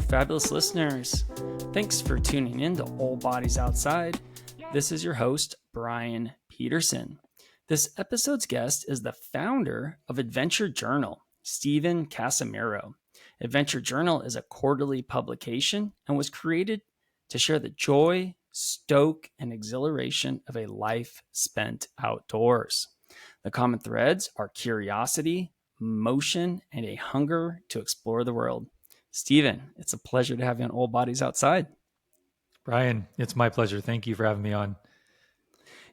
fabulous listeners. Thanks for tuning in to Old Bodies Outside. This is your host, Brian Peterson. This episode's guest is the founder of Adventure Journal, Stephen Casimiro. Adventure Journal is a quarterly publication and was created to share the joy, stoke, and exhilaration of a life spent outdoors. The common threads are curiosity, motion, and a hunger to explore the world. Stephen, it's a pleasure to have you on Old Bodies Outside. Brian, it's my pleasure. Thank you for having me on.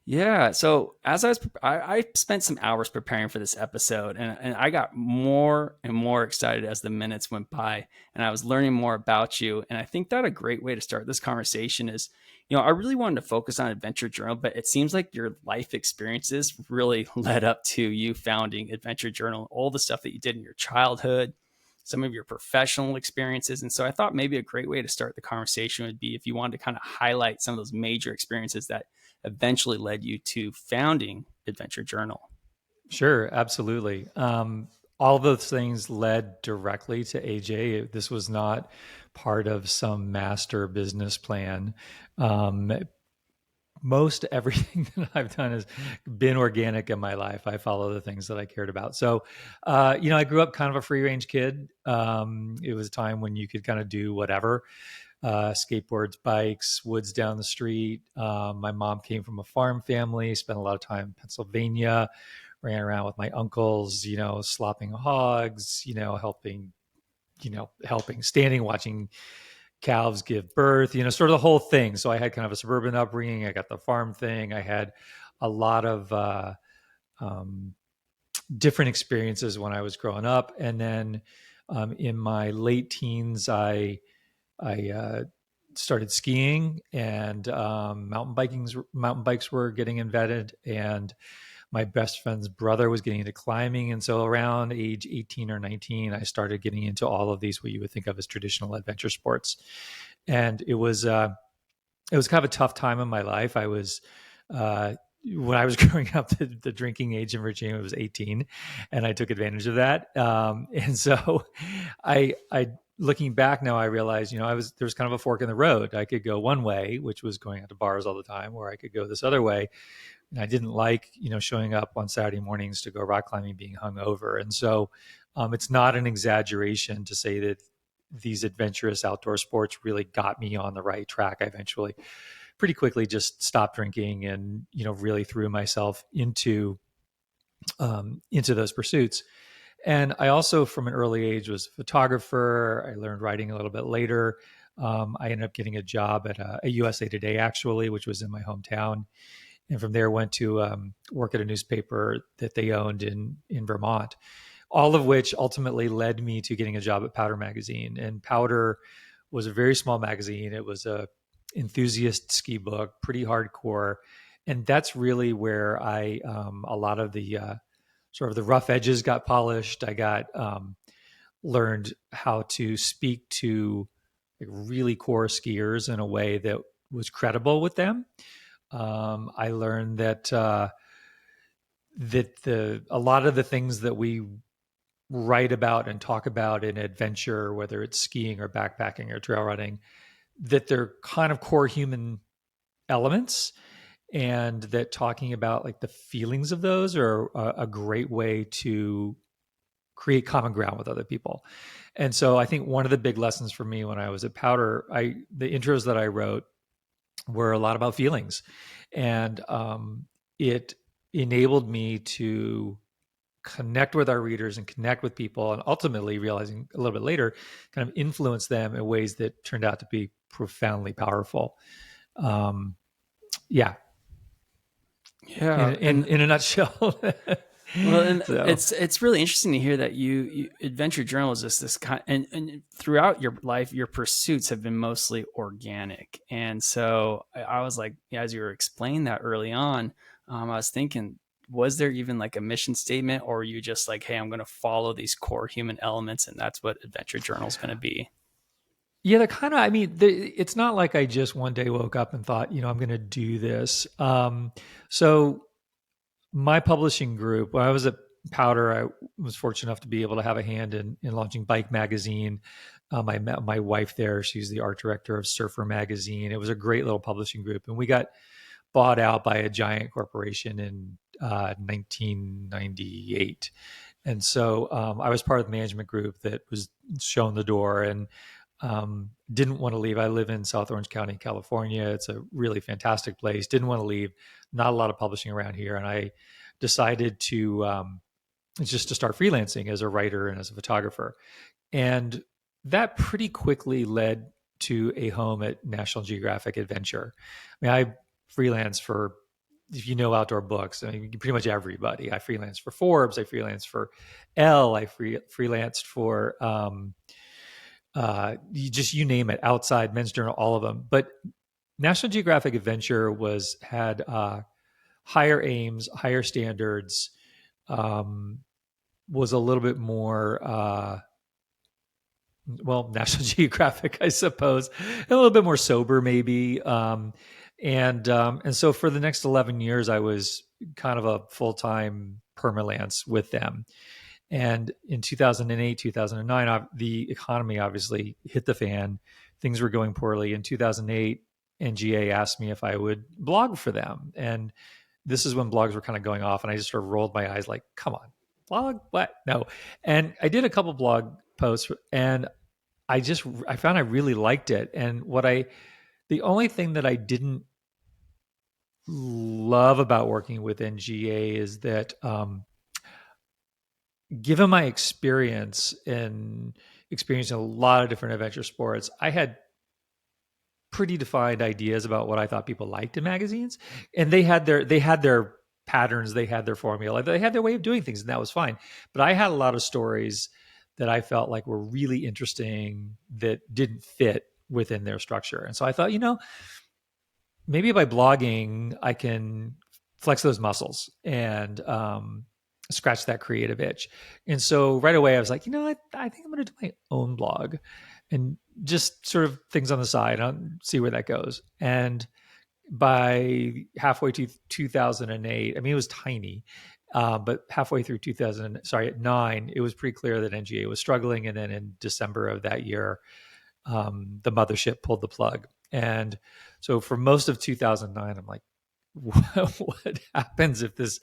Yeah, so as I spent some hours preparing for this episode, and I got more and more excited as the minutes went by, and I was learning more about you. And I think that a great way to start this conversation is, I really wanted to focus on Adventure Journal, but it seems like your life experiences really led up to you founding Adventure Journal, all the stuff that you did in your childhood, some of your professional experiences. And so I thought maybe a great way to start the conversation would be if you wanted to kind of highlight some of those major experiences that eventually led you to founding Adventure Journal. Sure, absolutely. All of those things led directly to AJ. This was not part of some master business plan. Most everything that I've done has been organic in my life. I follow the things that I cared about. So, I grew up kind of a free range kid. It was a time when you could kind of do whatever. Skateboards, bikes, woods down the street. My mom came from a farm family, spent a lot of time in Pennsylvania, ran around with my uncles, slopping hogs, helping, standing, watching calves give birth, sort of the whole thing. So I had kind of a suburban upbringing. I got the farm thing. I had a lot of different experiences when I was growing up. And then in my late teens, I started skiing, and mountain bikes were getting invented, and my best friend's brother was getting into climbing. And so around age 18 or 19, I started getting into all of these, what you would think of as traditional adventure sports. And it was kind of a tough time in my life. I was, when I was growing up, the drinking age in Virginia was 18, and I took advantage of that. And so I looking back now, I realized, there was kind of a fork in the road. I could go one way, which was going out to bars all the time, or I could go this other way. And I didn't like, showing up on Saturday mornings to go rock climbing, being hungover. And so it's not an exaggeration to say that these adventurous outdoor sports really got me on the right track. I eventually pretty quickly just stopped drinking and, really threw myself into those pursuits. And I also, from an early age, was a photographer. I learned writing a little bit later. I ended up getting a job at a USA Today, actually, which was in my hometown. And from there, went to work at a newspaper that they owned in Vermont, all of which ultimately led me to getting a job at Powder Magazine. And Powder was a very small magazine. It was a enthusiast ski book, pretty hardcore. And that's really where a lot of the sort of the rough edges got polished. I got learned how to speak to really core skiers in a way that was credible with them. I learned that a lot of the things that we write about and talk about in adventure, whether it's skiing or backpacking or trail running, that they're kind of core human elements, and that talking about like the feelings of those are a great way to create common ground with other people. And so I think one of the big lessons for me when I was at Powder, the intros that I wrote were a lot about feelings, and it enabled me to connect with our readers and connect with people, and ultimately, realizing a little bit later, kind of influence them in ways that turned out to be profoundly powerful. Yeah. In a nutshell. Well, and so it's really interesting to hear that you Adventure Journal is just this kind, and throughout your life, your pursuits have been mostly organic. And so I was like, as you were explaining that early on, I was thinking, was there even like a mission statement, or are you just like, hey, I'm going to follow these core human elements, and that's what Adventure Journal is going to be? Yeah, it's not like I just one day woke up and thought, I'm going to do this. So my publishing group, when I was at Powder, I was fortunate enough to be able to have a hand in launching Bike Magazine. I met my wife there. She's the art director of Surfer Magazine. It was a great little publishing group, and we got bought out by a giant corporation in 1998. And so I was part of the management group that was shown the door, and didn't want to leave. I live in South Orange County, California. It's a really fantastic place. Didn't want to leave. Not a lot of publishing around here, and I decided to just to start freelancing as a writer and as a photographer. And that pretty quickly led to a home at National Geographic Adventure. I mean, I freelance for, if you know outdoor books, I mean, pretty much everybody. I freelanced for Forbes. I freelanced for Elle. I freelanced for you name it, Outside, Men's Journal, all of them. But National Geographic Adventure had higher aims, higher standards, um, was a little bit more National Geographic, I suppose, a little bit more sober, maybe. And so for the next 11 years, I was kind of a full time permalance with them. And in 2008, 2009, the economy obviously hit the fan. Things were going poorly. In 2008, NGA asked me if I would blog for them. And this is when blogs were kind of going off. And I just sort of rolled my eyes like, come on, blog? What? No. And I did a couple blog posts, and I found I really liked it. And the only thing that I didn't love about working with NGA is that, given my experience in experiencing a lot of different adventure sports, I had pretty defined ideas about what I thought people liked in magazines, and they had their patterns, they had their formula, they had their way of doing things, and that was fine. But I had a lot of stories that I felt like were really interesting that didn't fit within their structure, and so I thought, maybe by blogging I can flex those muscles and scratch that creative itch. And so right away I was like, I think I'm going to do my own blog and just sort of things on the side. I'll see where that goes. And by halfway to 2008, I mean, it was tiny, but halfway through 9, it was pretty clear that NGA was struggling. And then in December of that year, the mothership pulled the plug. And so for most of 2009, I'm like, what happens if this,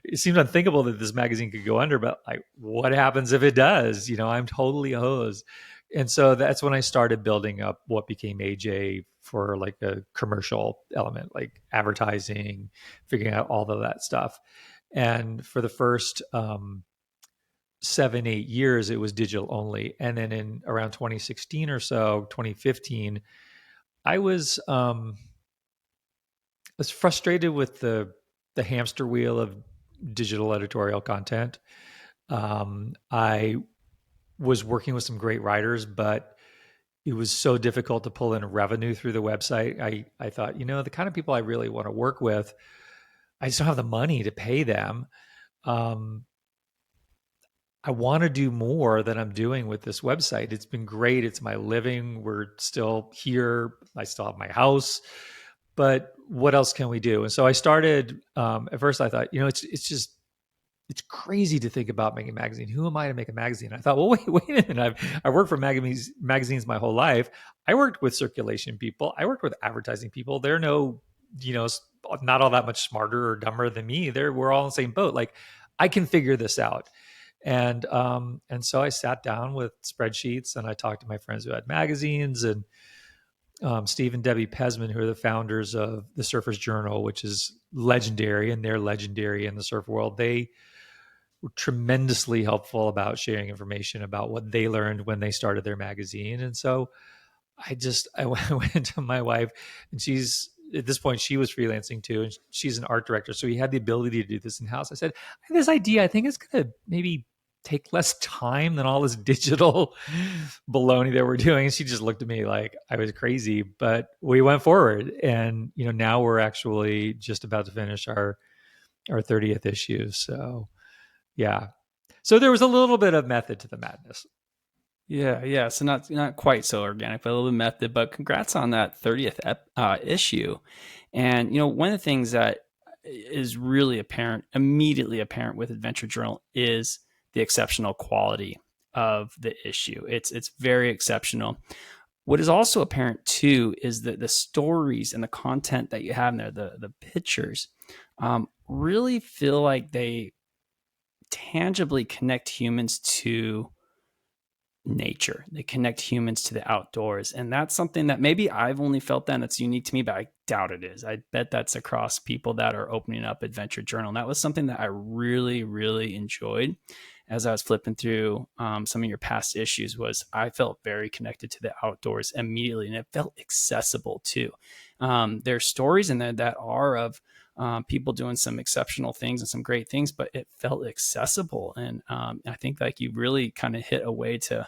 it seems unthinkable that this magazine could go under, but like, what happens if it does? I'm totally hosed. And so that's when I started building up what became AJ for like a commercial element, like advertising, figuring out all of that stuff. And for the first 7, 8 years, it was digital only. And then in around 2016 or so, 2015, I was frustrated with the hamster wheel of digital editorial content. I was working with some great writers, but it was so difficult to pull in revenue through the website. I thought, the kind of people I really want to work with, I just don't have the money to pay them. I want to do more than I'm doing with this website. It's been great. It's my living. We're still here. I still have my house, but what else can we do? And so I started. At first, I thought, it's crazy to think about making a magazine. Who am I to make a magazine? I thought, well, wait a minute. I worked for magazines my whole life. I worked with circulation people. I worked with advertising people. They're not all that much smarter or dumber than me. We're all in the same boat. Like, I can figure this out. And so I sat down with spreadsheets and I talked to my friends who had magazines, and Steve and Debbie Pesman, who are the founders of the Surfer's Journal, which is legendary, and they're legendary in the surf world. They were tremendously helpful about sharing information about what they learned when they started their magazine. And so I went to my wife, and at this point, she was freelancing too, and she's an art director. So we had the ability to do this in house. I said, I have this idea. I think it's going to maybe take less time than all this digital baloney that we're doing. And she just looked at me like I was crazy, but we went forward. And, now we're actually just about to finish our 30th issue. So, yeah. So there was a little bit of method to the madness. Yeah. So not quite so organic, but a little method. But congrats on that 30th issue. And one of the things that is really apparent, immediately apparent with Adventure Journal is the exceptional quality of the issue. It's very exceptional. What is also apparent too is that the stories and the content that you have in there, the pictures, really feel like they tangibly connect humans to nature. They connect humans to the outdoors. And that's something that maybe I've only felt that and it's unique to me, but I doubt it is. I bet that's across people that are opening up Adventure Journal. And that was something that I really, really enjoyed as I was flipping through some of your past issues. Was I felt very connected to the outdoors immediately, and it felt accessible too. There's stories in there that are of people doing some exceptional things and some great things, but it felt accessible. And I think like you really kind of hit a way to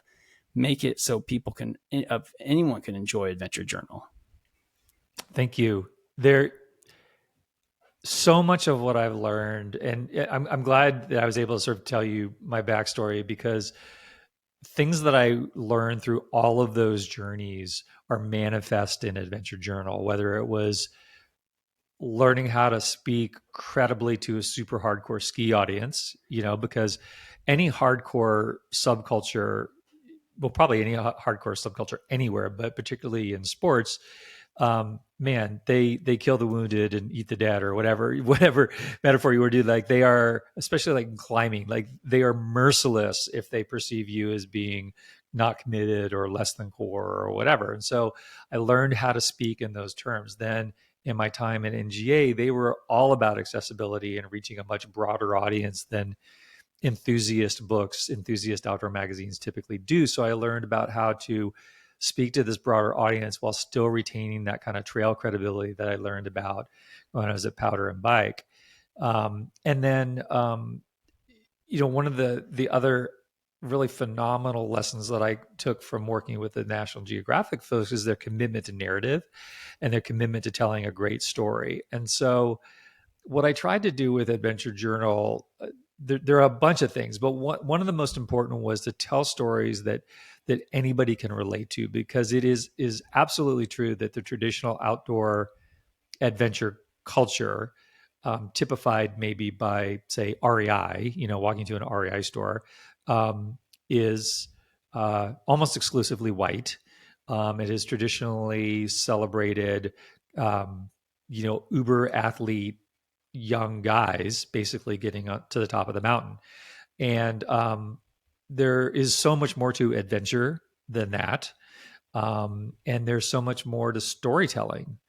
make it so people can, of anyone can enjoy Adventure Journal. Thank you. There, so much of what I've learned, and I'm glad that I was able to sort of tell you my backstory, because things that I learned through all of those journeys are manifest in Adventure Journal, whether it was learning how to speak credibly to a super hardcore ski audience, because any hardcore subculture, well, probably any hardcore subculture anywhere, but particularly in sports, man, they kill the wounded and eat the dead, or whatever metaphor you were doing. Like, they are, especially like in climbing, like they are merciless if they perceive you as being not committed or less than core or whatever. And so I learned how to speak in those terms. Then in my time at NGA, they were all about accessibility and reaching a much broader audience than enthusiast outdoor magazines typically do. So I learned about how to speak to this broader audience while still retaining that kind of trail credibility that I learned about when I was at Powder and Bike. And then, one of the other really phenomenal lessons that I took from working with the National Geographic folks is their commitment to narrative and their commitment to telling a great story. And so what I tried to do with Adventure Journal, there are a bunch of things, but one of the most important was to tell stories that anybody can relate to, because it is absolutely true that the traditional outdoor adventure culture, typified maybe by, say, REI, walking to an REI store, is almost exclusively white. It is traditionally celebrated, uber athlete young guys basically getting up to the top of the mountain. And there is so much more to adventure than that. And there's so much more to storytelling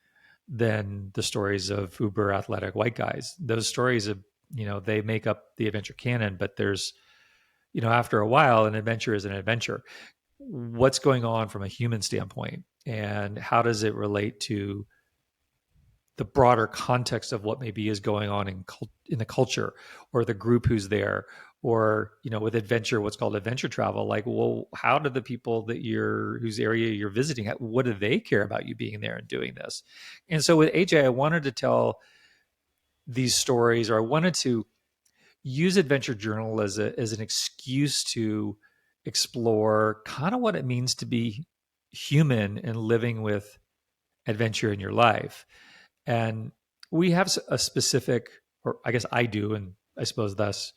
than the stories of uber athletic white guys. Those stories of, they make up the adventure canon, but there's, after a while, an adventure is an adventure. What's going on from a human standpoint, and how does it relate to the broader context of what maybe is going on in the culture, or the group who's there, or with adventure, what's called adventure travel. Like, well, how do the people whose area you're visiting, what do they care about you being there and doing this? And so with AJ, I wanted to tell these stories, or I wanted to use Adventure Journal as an excuse to explore kind of what it means to be human and living with adventure in your life. And we have a specific, or I guess I do, and I suppose thus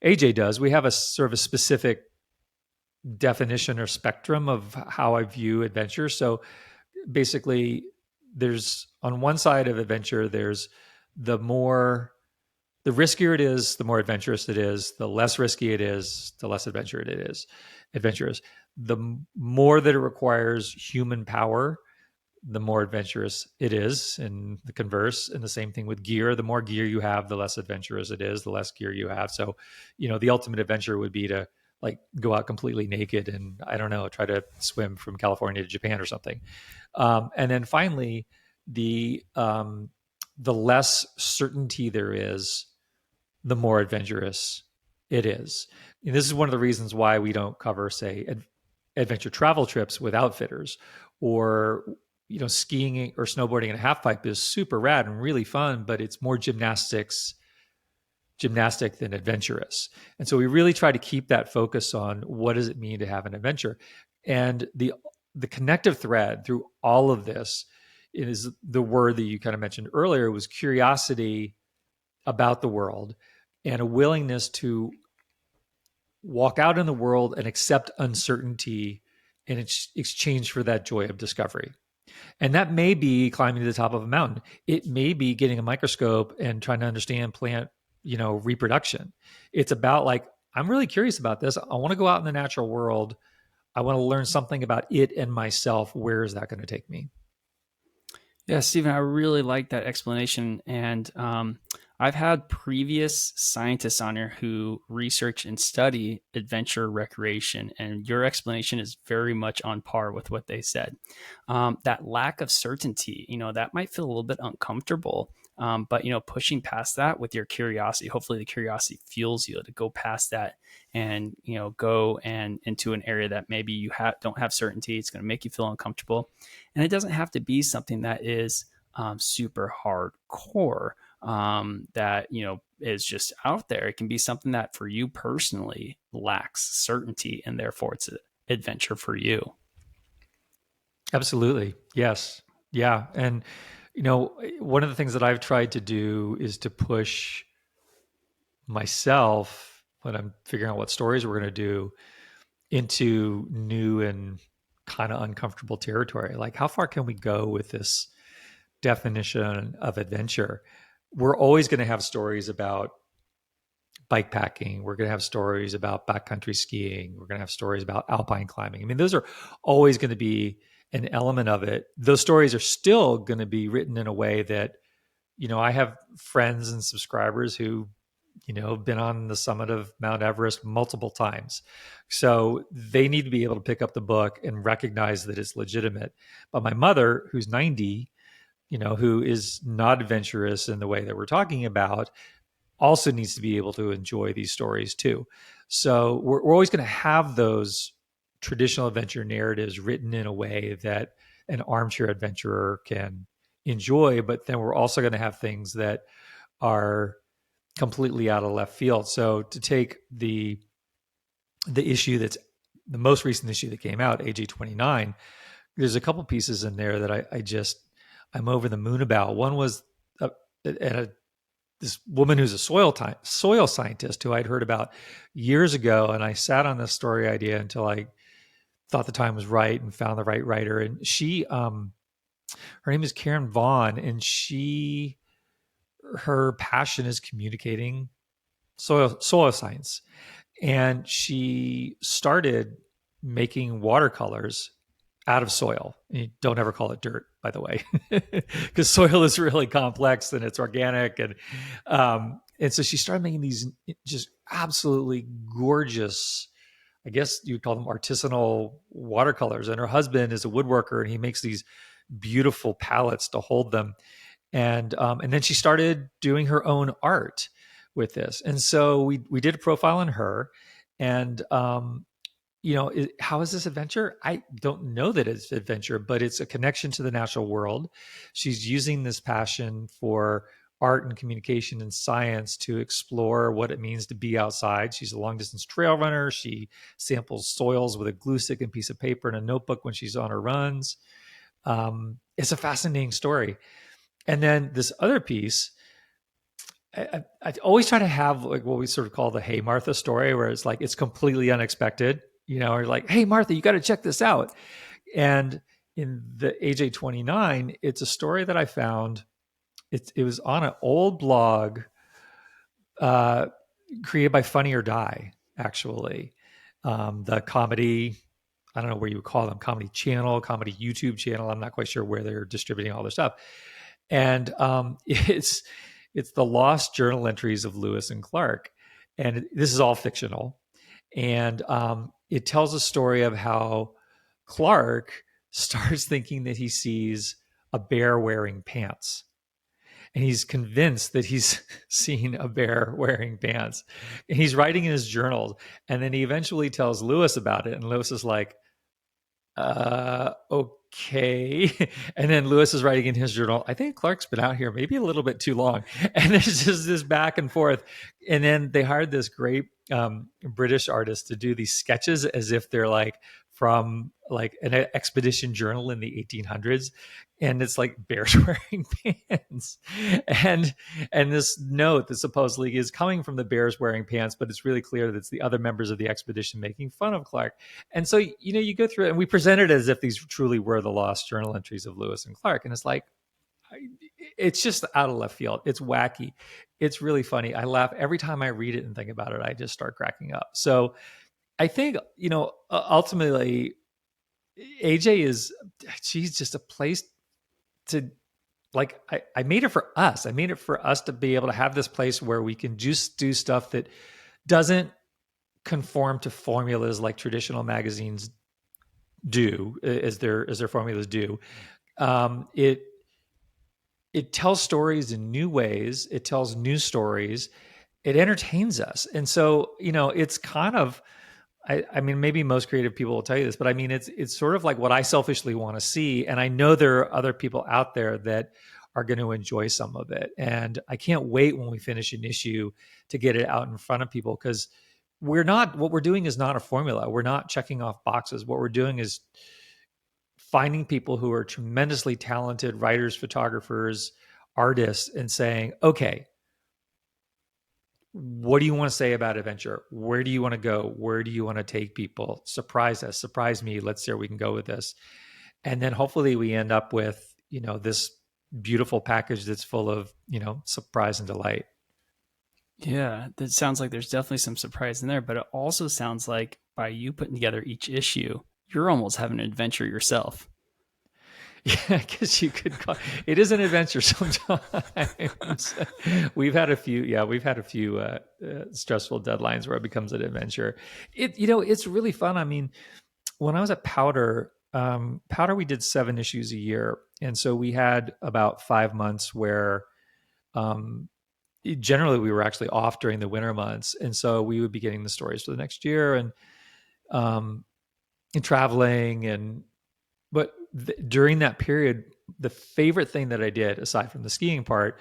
AJ does, we have a sort of a specific definition or spectrum of how I view adventure. So basically, there's, on one side of adventure, there's the riskier it is, the more adventurous it is. The less risky it is, the less adventurous. The more that it requires human power, the more adventurous it is, and the converse. And the same thing with gear. The more gear you have, the less adventurous it is, the less gear you have. So, the ultimate adventure would be to like go out completely naked and, I don't know, try to swim from California to Japan or something. And then finally, the less certainty there is, the more adventurous it is. And this is one of the reasons why we don't cover, say, adventure travel trips with outfitters, or skiing or snowboarding in a half pipe is super rad and really fun, but it's more gymnastic than adventurous. And so we really try to keep that focus on what does it mean to have an adventure. And the connective thread through all of this is the word that you kind of mentioned earlier, was curiosity about the world and a willingness to walk out in the world and accept uncertainty in exchange for that joy of discovery. And that may be climbing to the top of a mountain. It may be getting a microscope and trying to understand plant, reproduction. It's about like, I'm really curious about this. I want to go out in the natural world. I want to learn something about it and myself. Where is that going to take me? Yeah, Stephen, I really like that explanation. And I've had previous scientists on here who research and study adventure recreation, and your explanation is very much on par with what they said. That lack of certainty, that might feel a little bit uncomfortable. But pushing past that with your curiosity, hopefully the curiosity fuels you to go past that and go and into an area that maybe you don't have certainty. It's going to make you feel uncomfortable, and it doesn't have to be something that is super hardcore, that is just out there. It can be something that for you personally lacks certainty, and therefore it's an adventure for you. Absolutely. Yes. Yeah. And, one of the things that I've tried to do is to push myself when I'm figuring out what stories we're going to do into new and kind of uncomfortable territory. Like, how far can we go with this definition of adventure? We're always going to have stories about bike packing. We're going to have stories about backcountry skiing. We're going to have stories about alpine climbing. I mean, those are always going to be an element of it. Those stories are still going to be written in a way that, I have friends and subscribers who, have been on the summit of Mount Everest multiple times. So they need to be able to pick up the book and recognize that it's legitimate. But my mother, who's 90, who is not adventurous in the way that we're talking about, also needs to be able to enjoy these stories too. So we're always going to have those traditional adventure narratives written in a way that an armchair adventurer can enjoy, but then we're also going to have things that are completely out of left field. So to take the issue that's the most recent issue that came out, AG29, there's a couple pieces in there that I'm over the moon about. One was this woman who's a soil scientist who I'd heard about years ago, and I sat on this story idea until I thought the time was right and found the right writer. And her name is Karen Vaughn, and her passion is communicating soil science, and she started making watercolors out of soil. And you don't ever call it dirt, by the way, because soil is really complex and it's organic. And so she started making these just absolutely gorgeous, I guess you'd call them artisanal watercolors. And her husband is a woodworker, and he makes these beautiful palettes to hold them. And then she started doing her own art with this. And so we did a profile on her, and how is this adventure? I don't know that it's adventure, but it's a connection to the natural world. She's using this passion for art and communication and science to explore what it means to be outside. She's a long distance trail runner. She samples soils with a glue stick and piece of paper and a notebook when she's on her runs. It's a fascinating story. And then this other piece, I always try to have like what we sort of call the Hey Martha story, where it's like it's completely unexpected, or like, hey Martha, you got to check this out. And in the AJ29, it's a story that I found. It was on an old blog created by Funny or Die, actually. The comedy, I don't know where you would call them, comedy channel, comedy YouTube channel. I'm not quite sure where they're distributing all their stuff. And it's the lost journal entries of Lewis and Clark. And this is all fictional. And it tells a story of how Clark starts thinking that he sees a bear wearing pants. And he's convinced that he's seen a bear wearing pants. And he's writing in his journal. And then he eventually tells Lewis about it. And Lewis is like, okay. And then Lewis is writing in his journal, I think Clark's been out here maybe a little bit too long. And there's just this back and forth. And then they hired this great British artist to do these sketches as if they're like from like an expedition journal in the 1800s, and it's like bears wearing pants, and and this note that supposedly is coming from the bears wearing pants, but it's really clear that it's the other members of the expedition making fun of Clark. And so you go through it, and we present it as if these truly were the lost journal entries of Lewis and Clark, and it's like, it's just out of left field. It's wacky. It's really funny. I laugh every time I read it and think about it. I just start cracking up. So I think, ultimately, AJ is, she's just a place to, like, I made it for us. I made it for us to be able to have this place where we can just do stuff that doesn't conform to formulas like traditional magazines do, as their formulas do. It tells stories in new ways. It tells new stories. It entertains us. And so, it's kind of, I mean, maybe most creative people will tell you this, but I mean, it's sort of like what I selfishly want to see. And I know there are other people out there that are going to enjoy some of it. And I can't wait when we finish an issue to get it out in front of people, because what we're doing is not a formula. We're not checking off boxes. What we're doing is finding people who are tremendously talented writers, photographers, artists, and saying, okay, what do you want to say about adventure? Where do you want to go? Where do you want to take people? Surprise us, surprise me. Let's see where we can go with this. And then hopefully we end up with, this beautiful package that's full of, surprise and delight. Yeah, that sounds like there's definitely some surprise in there, but it also sounds like by you putting together each issue, you're almost having an adventure yourself. Yeah, I guess you could call it is an adventure sometimes. We've had a few stressful deadlines where it becomes an adventure. It's really fun. I mean, when I was at Powder, we did 7 issues a year, and so we had about 5 months where, um, generally we were actually off during the winter months, and so we would be getting the stories for the next year, um, and traveling, but during that period, the favorite thing that I did, aside from the skiing part,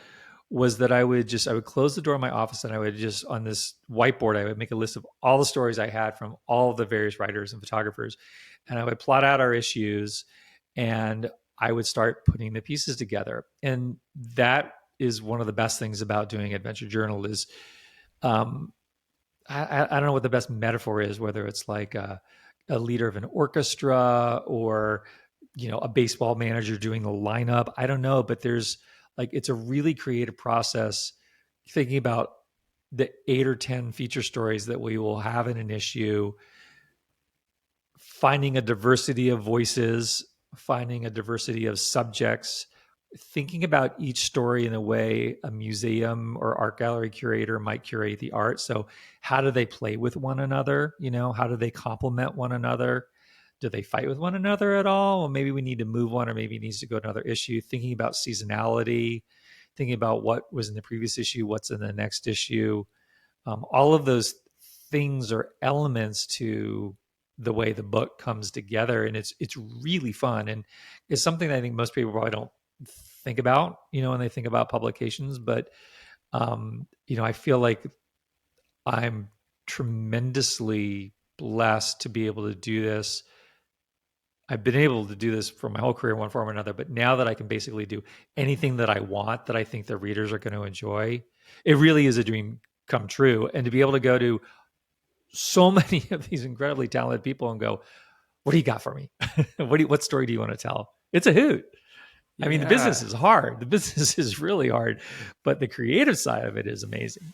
was that I would close the door of my office, and I would just, on this whiteboard, I would make a list of all the stories I had from all the various writers and photographers, and I would plot out our issues, and I would start putting the pieces together. And that is one of the best things about doing adventure journal is, um, I don't know what the best metaphor is, whether it's like a leader of an orchestra, or a baseball manager doing the lineup. I don't know, but there's, like, it's a really creative process thinking about the 8 or 10 feature stories that we will have in an issue, finding a diversity of voices, finding a diversity of subjects, thinking about each story in a way a museum or art gallery curator might curate the art. So how do they play with one another? How do they complement one another? Do they fight with one another at all? Well, maybe we need to move one, or maybe it needs to go to another issue. Thinking about seasonality, thinking about what was in the previous issue, what's in the next issue. All of those things are elements to the way the book comes together, and it's really fun, and it's something that I think most people probably don't think about, when they think about publications. But I feel like I'm tremendously blessed to be able to do this. I've been able to do this for my whole career in one form or another, but now that I can basically do anything that I want, that I think the readers are going to enjoy, it really is a dream come true. And to be able to go to so many of these incredibly talented people and go, what do you got for me? What story do you want to tell? It's a hoot. I mean, the business Yeah. is hard. The business is really hard, but the creative side of it is amazing.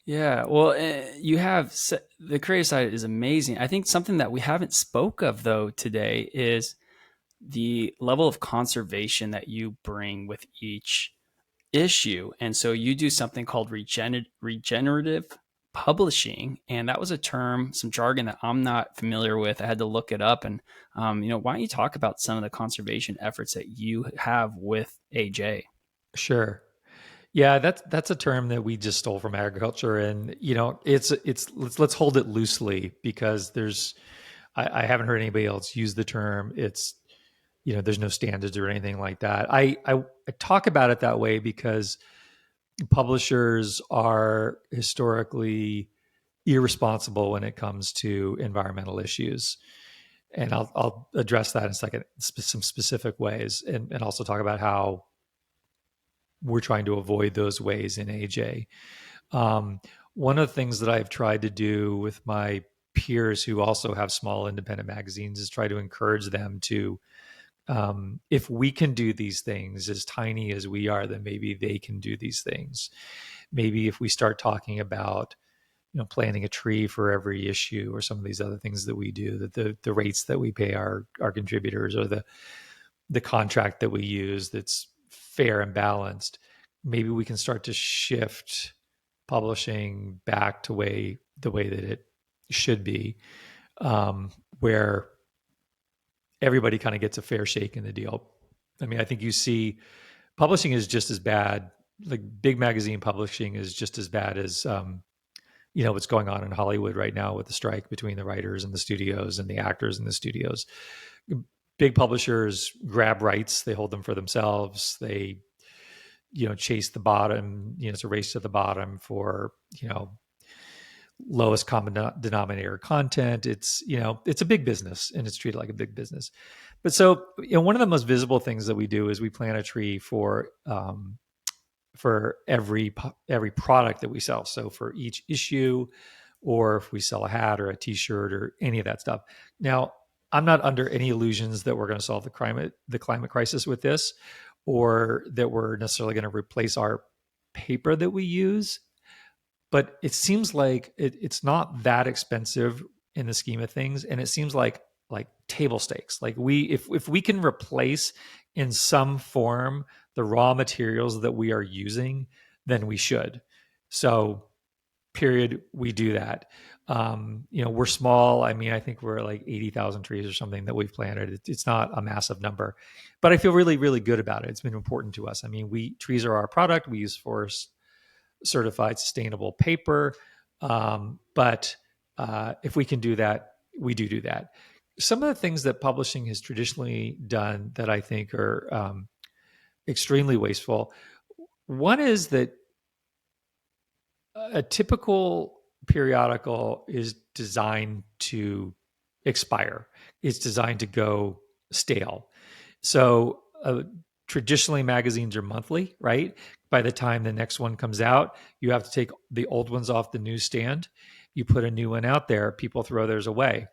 Yeah, well, the creative side is amazing. I think something that we haven't spoke of though today is the level of conservation that you bring with each issue. And so you do something called regenerative publishing, and that was a term, some jargon that I'm not familiar with. I had to look it up, and why don't you talk about some of the conservation efforts that you have with AJ? Sure. Yeah, that's a term that we just stole from agriculture, and it's let's hold it loosely, because I haven't heard anybody else use the term. It's there's no standards or anything like that. I talk about it that way because publishers are historically irresponsible when it comes to environmental issues. and I'll address that in a second, some specific ways, and also talk about how we're trying to avoid those ways in AJ. Um, One of the things that I've tried to do with my peers who also have small independent magazines is try to encourage them to, if we can do these things as tiny as we are, then maybe they can do these things. Maybe if we start talking about, planting a tree for every issue, or some of these other things that we do, that the rates that we pay our contributors, or the contract that we use that's fair and balanced, maybe we can start to shift publishing back to the way that it should be, where everybody kind of gets a fair shake in the deal. I mean, I think you see publishing is just as bad. Like big magazine publishing is just as bad as what's going on in Hollywood right now with the strike between the writers and the studios and the actors in the studios. Big publishers grab rights, they hold them for themselves. They chase the bottom. It's a race to the bottom for lowest common denominator content. It's a big business, and it's treated like a big business. But so one of the most visible things that we do is we plant a tree for every product that we sell. So for each issue, or if we sell a hat or a T-shirt or any of that stuff. Now, I'm not under any illusions that we're going to solve the climate crisis with this, or that we're necessarily going to replace our paper that we use. But it seems like it's not that expensive in the scheme of things, and it seems like table stakes. Like if we can replace in some form the raw materials that we are using, then we should. So, period, we do that. We're small. I mean, I think we're like 80,000 trees or something that we've planted. It's not a massive number, but I feel really, really good about it. It's been important to us. I mean, trees are our product. We use forest certified sustainable paper. But if we can do that, we do that. Some of the things that publishing has traditionally done that I think are extremely wasteful. One is that a typical periodical is designed to expire. It's designed to go stale. So traditionally magazines are monthly, right? By the time the next one comes out, you have to take the old ones off the newsstand. You put a new one out there, people throw theirs away.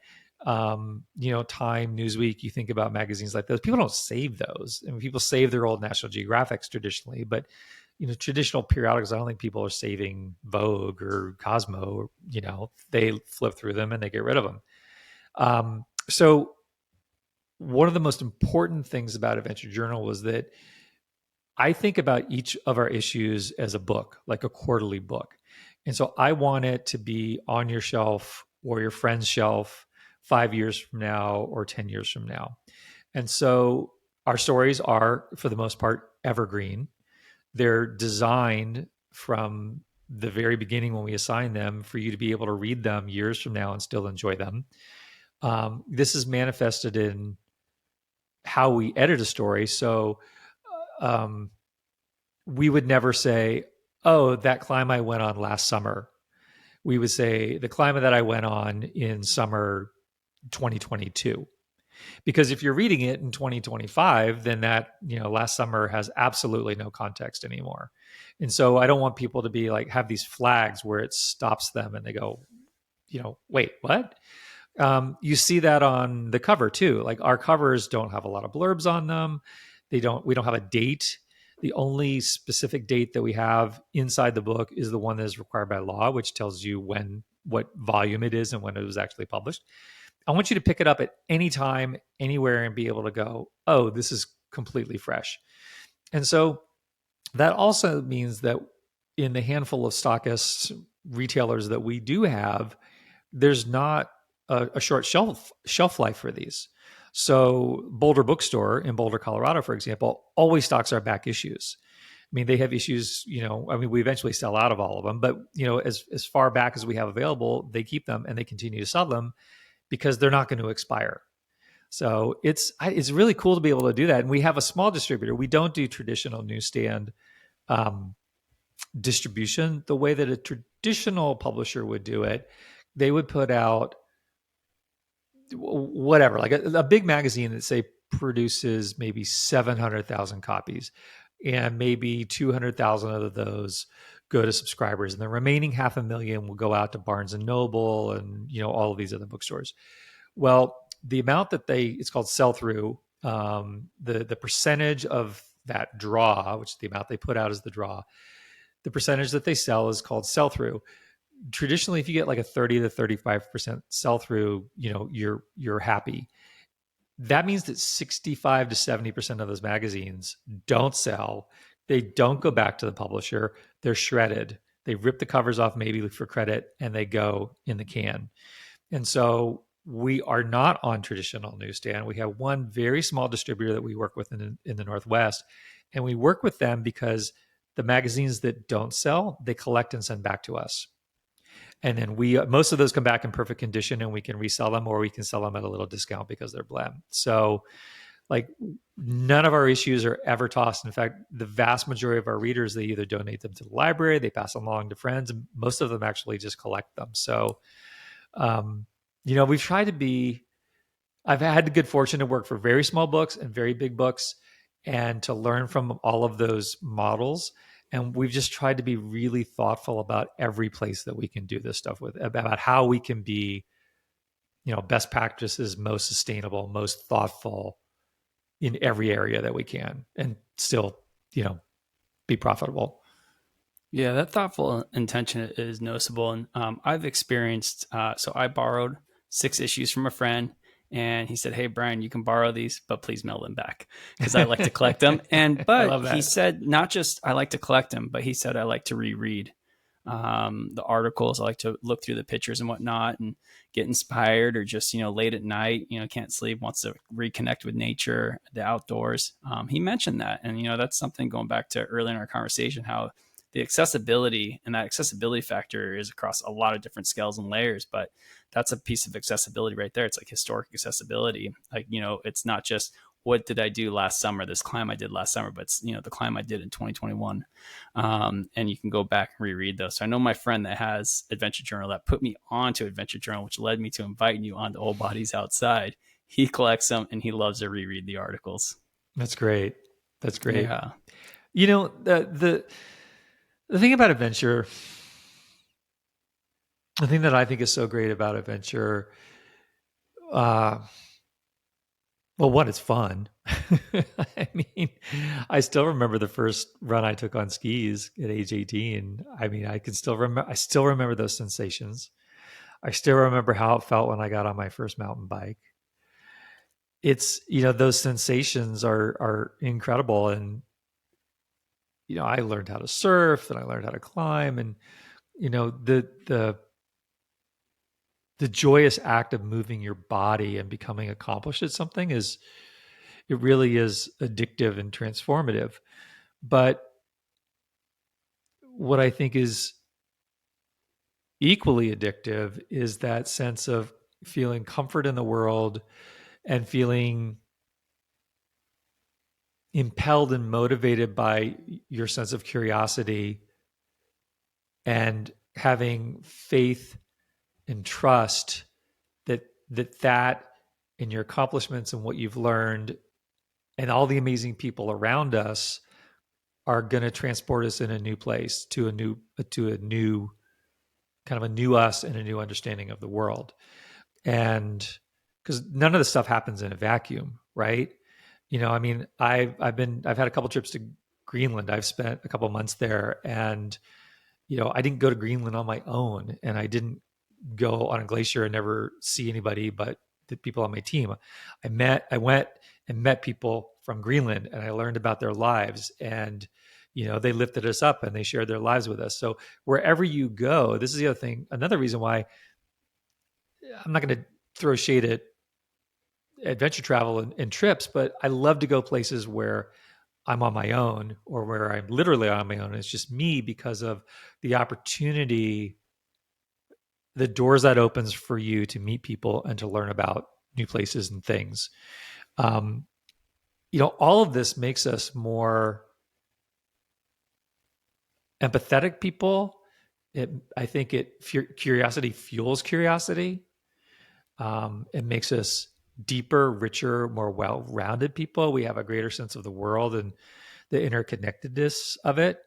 Time, Newsweek, you think about magazines like those. People don't save those. I mean, people save their old National Geographics traditionally, but traditional periodicals, I don't think people are saving Vogue or Cosmo. They flip through them and they get rid of them. So one of the most important things about Adventure Journal was that I think about each of our issues as a book, like a quarterly book. And so I want it to be on your shelf or your friend's shelf 5 years from now or 10 years from now. And so our stories are, for the most part, evergreen. They're designed from the very beginning when we assign them for you to be able to read them years from now and still enjoy them. This is manifested in how we edit a story. So we would never say, oh, that climb I went on last summer. We would say the climb that I went on in summer 2022. Because if you're reading it in 2025, then that, last summer has absolutely no context anymore. And so I don't want people to be like, have these flags where it stops them and they go, wait, what? You see that on the cover too. Like our covers don't have a lot of blurbs on them. We don't have a date. The only specific date that we have inside the book is the one that is required by law, which tells you what volume it is and when it was actually published. I want you to pick it up at any time, anywhere, and be able to go, oh, this is completely fresh. And so that also means that in the handful of stockists, retailers that we do have, there's not a short shelf life for these. So Boulder Bookstore in Boulder, Colorado, for example, always stocks our back issues. I mean, they have issues, we eventually sell out of all of them, but, as far back as we have available, they keep them and they continue to sell them because they're not going to expire. So it's really cool to be able to do that. And we have a small distributor. We don't do traditional newsstand distribution the way that a traditional publisher would do it. They would put out whatever, like a big magazine that say produces maybe 700,000 copies, and maybe 200,000 of those go to subscribers, and the remaining 500,000 will go out to Barnes and Noble and all of these other bookstores. Well, the amount that it's called sell through, the percentage of that draw, which is the amount they put out as the draw, the percentage that they sell is called sell through. Traditionally, if you get like a 30 to 35% sell through, you're happy. That means that 65 to 70% of those magazines don't sell. They don't go back to the publisher. They're shredded. They rip the covers off maybe for credit and they go in the can. And so we are not on traditional newsstand. We have one very small distributor that we work with in the Northwest. And we work with them because the magazines that don't sell, they collect and send back to us. And then most of those come back in perfect condition and we can resell them, or we can sell them at a little discount because they're blem. So like none of our issues are ever tossed. In fact, the vast majority of our readers, they either donate them to the library, they pass them along to friends, and most of them actually just collect them. So, we've tried to be, I've had the good fortune to work for very small books and very big books and to learn from all of those models. And we've just tried to be really thoughtful about every place that we can do this stuff with, about how we can be, best practices, most sustainable, most thoughtful in every area that we can, and still, be profitable. Yeah, that thoughtful intention is noticeable. And I've experienced, so I borrowed 6 issues from a friend, and he said, "Hey, Brian, you can borrow these, but please mail them back because I like to collect them." And, I but love he that. said, not just I like to collect them, but he said, I like to reread the articles. I like to look through the pictures and whatnot and get inspired, or just, late at night, can't sleep, wants to reconnect with nature, the outdoors. He mentioned that. And, that's something going back to earlier in our conversation, how the accessibility and that accessibility factor is across a lot of different scales and layers, but that's a piece of accessibility right there. It's like historic accessibility. Like, it's not just what did I do last summer, this climb I did last summer, but it's, the climb I did in 2021. And you can go back and reread those. So I know my friend that has Adventure Journal that put me onto Adventure Journal, which led me to inviting you on to Old Bodies Outside. He collects them and he loves to reread the articles. That's great. That's great. Yeah. The thing about adventure, the thing that I think is so great about adventure, uh, well, one, it's fun. I mean, I still remember the first run I took on skis at age 18. I mean, I still remember those sensations. I still remember how it felt when I got on my first mountain bike. It's, those sensations are incredible. And, I learned how to surf and I learned how to climb, and, the joyous act of moving your body and becoming accomplished at something it really is addictive and transformative. But what I think is equally addictive is that sense of feeling comfort in the world and feeling impelled and motivated by your sense of curiosity, and having faith and trust that and your accomplishments and what you've learned and all the amazing people around us are going to transport us in a new place, to a new kind of a new us and a new understanding of the world. And because none of this stuff happens in a vacuum, right? I mean, I've had a couple trips to Greenland. I've spent a couple months there, and I didn't go to Greenland on my own, and I didn't go on a glacier and never see anybody but the people on my team. I went and met people from Greenland, and I learned about their lives, and they lifted us up and they shared their lives with us. So wherever you go, this is the other thing, another reason why I'm not going to throw shade at adventure travel and trips, but I love to go places where I'm on my own, or where I'm literally on my own. It's just me, because of the opportunity, the doors that opens for you to meet people and to learn about new places and things. Um, all of this makes us more empathetic people. I think curiosity fuels curiosity. It makes us deeper, richer, more well-rounded people. We have a greater sense of the world and the interconnectedness of it.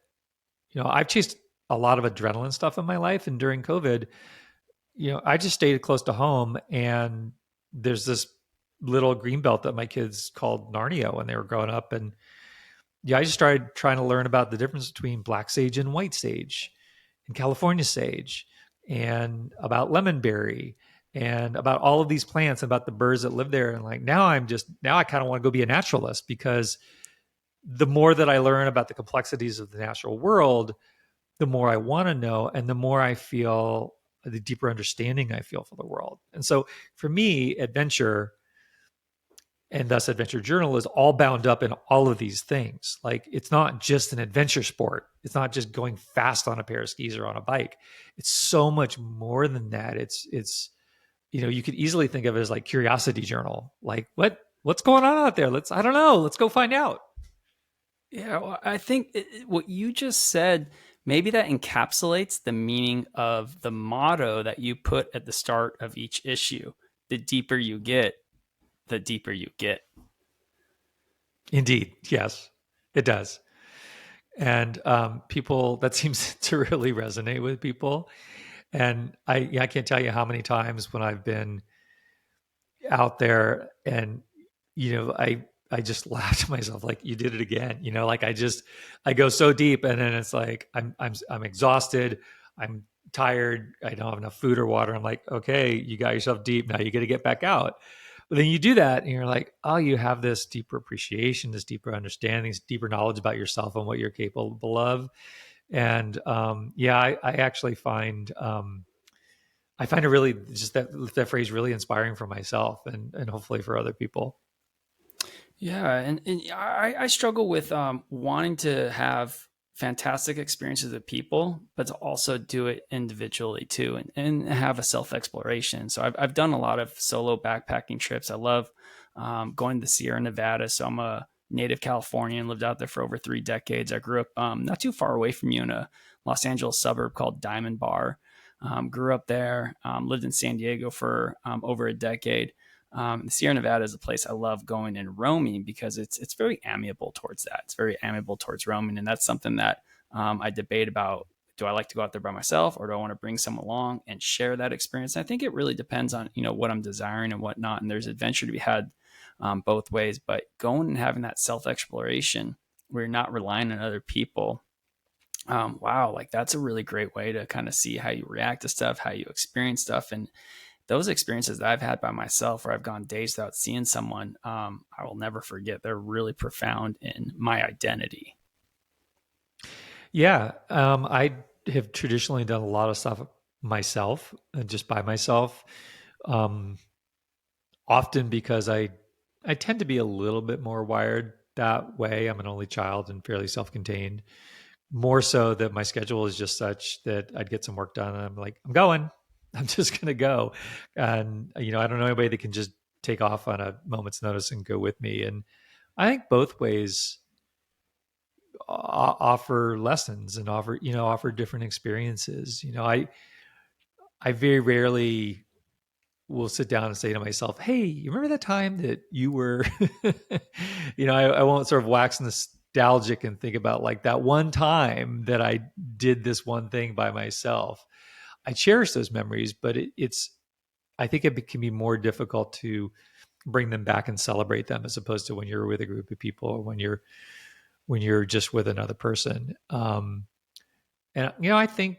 I've chased a lot of adrenaline stuff in my life, and during COVID, I just stayed close to home, and there's this little green belt that my kids called Narnia when they were growing up, and I just started trying to learn about the difference between black sage and white sage, and California sage, and about lemonberry, and about all of these plants, and about the birds that live there. And like now I kind of want to go be a naturalist, because the more that I learn about the complexities of the natural world, the more I want to know, and the more I feel, the deeper understanding I feel for the world. And so for me, adventure, and thus adventure journal, is all bound up in all of these things. Like, it's not just an adventure sport. It's not just going fast on a pair of skis or on a bike. It's so much more than that. It's you could easily think of it as like curiosity journal. Like, what's going on out there? I don't know. Let's go find out. Yeah, well, I think what you just said, maybe that encapsulates the meaning of the motto that you put at the start of each issue. The deeper you get, the deeper you get. Indeed, yes, it does. And people, that seems to really resonate with people. And I can't tell you how many times when I've been out there, and I just laugh to myself, like, you did it again. Like, I go so deep, and then it's like I'm exhausted, I'm tired, I don't have enough food or water. I'm like, okay, you got yourself deep, now you got to get back out. But then you do that, and you're like, oh, you have this deeper appreciation, this deeper understanding, this deeper knowledge about yourself and what you're capable of. And yeah, I actually find I find it really, just that phrase, really inspiring for myself, and hopefully for other people. Yeah, and I struggle with wanting to have fantastic experiences with people, but to also do it individually too, and have a self exploration. So I've done a lot of solo backpacking trips. I love going to the Sierra Nevada. So I'm a native Californian, lived out there for over 3 decades. I grew up not too far away from you in a Los Angeles suburb called Diamond Bar. Grew up there, lived in San Diego for over a decade. The Sierra Nevada is a place I love going and roaming because it's very amiable towards that. It's very amiable towards roaming, and that's something that I debate about. Do I like to go out there by myself, or do I want to bring someone along and share that experience? And I think it really depends on what I'm desiring and whatnot. And there's adventure to be had both ways. But going and having that self exploration where you're not relying on other people, wow, like that's a really great way to kind of see how you react to stuff, how you experience stuff, and those experiences that I've had by myself where I've gone days without seeing someone, I will never forget. They're really profound in my identity. Yeah, I have traditionally done a lot of stuff myself, just by myself. Um, Often because I tend to be a little bit more wired that way. I'm an only child and fairly self-contained. More so that my schedule is just such that I'd get some work done, and I'm like, I'm going. I'm just going to go. And I don't know anybody that can just take off on a moment's notice and go with me. And I think both ways offer lessons, and offer different experiences. I very rarely will sit down and say to myself, hey, you remember that time that you were I won't sort of wax nostalgic and think about like that one time that I did this one thing by myself. I cherish those memories, but it's I think it can be more difficult to bring them back and celebrate them, as opposed to when you're with a group of people, or when you're just with another person. And I think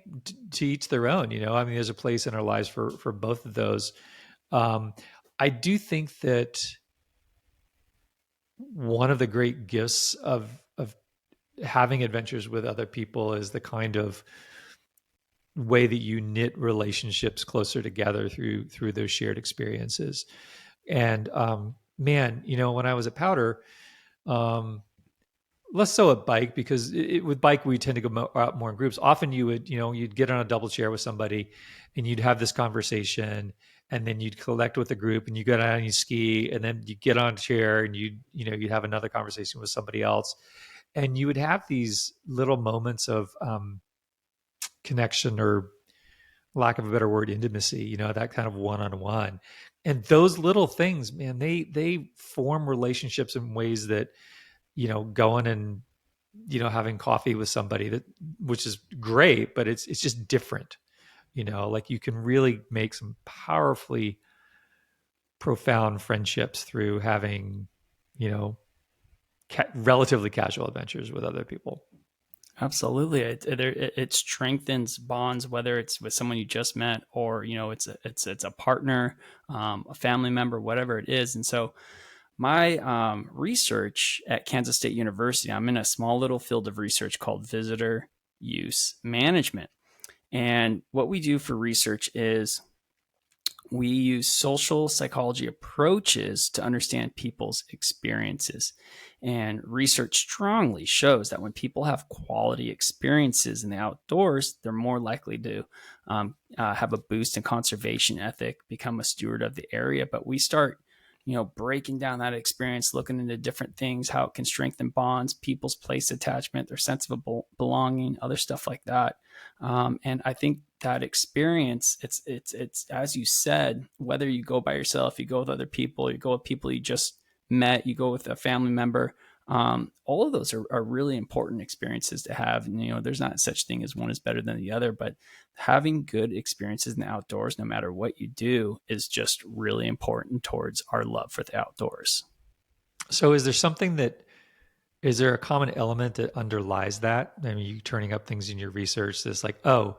to each their own. I mean, there's a place in our lives for both of those. um, I do think that one of the great gifts of having adventures with other people is the kind of way that you knit relationships closer together through those shared experiences. And man, when I was at Powder, um, less so at bike, because with bike we tend to go out more in groups. Often you'd get on a double chair with somebody, and you'd have this conversation, and then you'd collect with the group, and you go down and you ski, and then you get on a chair, and you'd have another conversation with somebody else, and you would have these little moments of connection, or lack of a better word, intimacy, that kind of one-on-one. And those little things, man, they form relationships in ways that, going and, having coffee with somebody, that which is great, but it's just different. Like you can really make some powerfully profound friendships through having, you know, relatively casual adventures with other people. Absolutely, it strengthens bonds, whether it's with someone you just met, or it's a partner, a family member, whatever it is. And so, my research at Kansas State University, I'm in a small little field of research called visitor use management, and what we do for research is we use social psychology approaches to understand people's experiences. And research strongly shows that when people have quality experiences in the outdoors, they're more likely to have a boost in conservation ethic, become a steward of the area. But we start, breaking down that experience, looking into different things, how it can strengthen bonds, people's place attachment, their sense of belonging, other stuff like that. And I think that experience, it's as you said, whether you go by yourself, you go with other people, you go with people you just met, you go with a family member. All of those are really important experiences to have. And, there's not such thing as one is better than the other, but having good experiences in the outdoors, no matter what you do, is just really important towards our love for the outdoors. So, is there a common element that underlies that? I mean, you turning up things in your research that's like, oh,